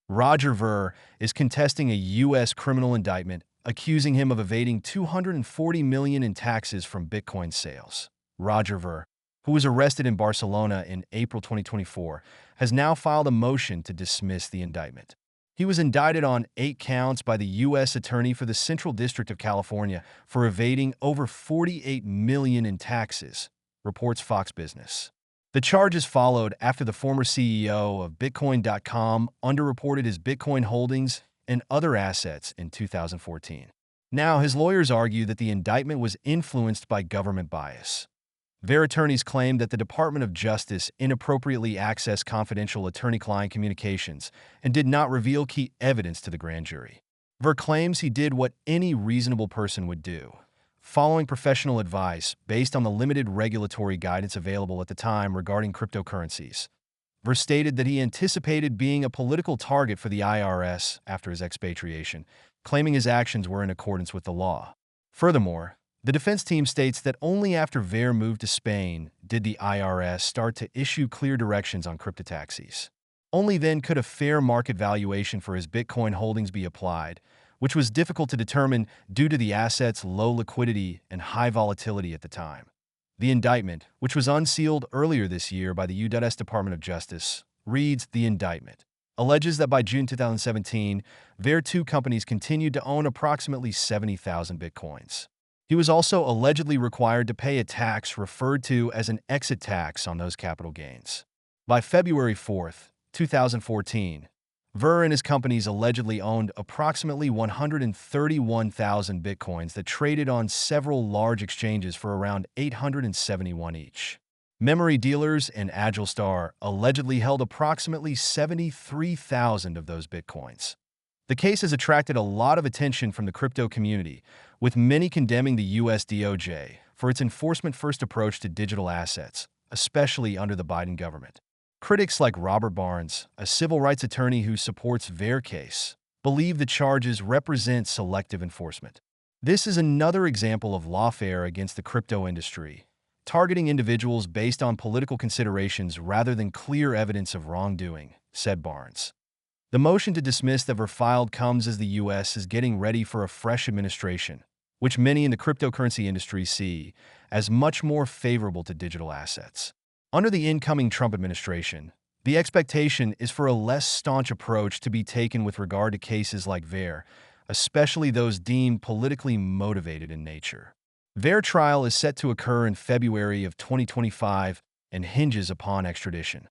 Roger Ver is contesting a U.S. criminal indictment accusing him of evading $240 million in taxes from Bitcoin sales. Roger Ver, who was arrested in Barcelona in April 2024, has now filed a motion to dismiss the indictment. He was indicted on 8 counts by the U.S. Attorney for the Central District of California for evading over $48 million in taxes, reports Fox Business. The charges followed after the former CEO of Bitcoin.com underreported his Bitcoin holdings and other assets in 2014. Now, his lawyers argue that the indictment was influenced by government bias. Their attorneys claimed that the Department of Justice inappropriately accessed confidential attorney-client communications and did not reveal key evidence to the grand jury. Ver claims he did what any reasonable person would do, following professional advice based on the limited regulatory guidance available at the time regarding cryptocurrencies. Ver stated that he anticipated being a political target for the IRS after his expatriation, claiming his actions were in accordance with the law. Furthermore, the defense team states that only after Ver moved to Spain did the IRS start to issue clear directions on cryptotaxis. Only then could a fair market valuation for his Bitcoin holdings be applied, which was difficult to determine due to the asset's low liquidity and high volatility at the time. The indictment, which was unsealed earlier this year by the U.S. Department of Justice, reads: the indictment alleges that by June 2017, Ver 2 companies continued to own approximately 70,000 Bitcoins. He was also allegedly required to pay a tax referred to as an exit tax on those capital gains. By February 4, 2014, Ver and his companies allegedly owned approximately 131,000 Bitcoins that traded on several large exchanges for around $871 each. Memory dealers and Agilestar allegedly held approximately 73,000 of those Bitcoins. The case has attracted a lot of attention from the crypto community, with many condemning the U.S. DOJ for its enforcement-first approach to digital assets, especially under the Biden government. Critics like Robert Barnes, a civil rights attorney who supports Ver case, believe the charges represent selective enforcement. This is another example of lawfare against the crypto industry, targeting individuals based on political considerations rather than clear evidence of wrongdoing, said Barnes. The motion to dismiss that Ver filed comes as the U.S. is getting ready for a fresh administration, which many in the cryptocurrency industry see as much more favorable to digital assets. Under the incoming Trump administration, the expectation is for a less staunch approach to be taken with regard to cases like Ver, especially those deemed politically motivated in nature. Ver trial is set to occur in February of 2025 and hinges upon extradition.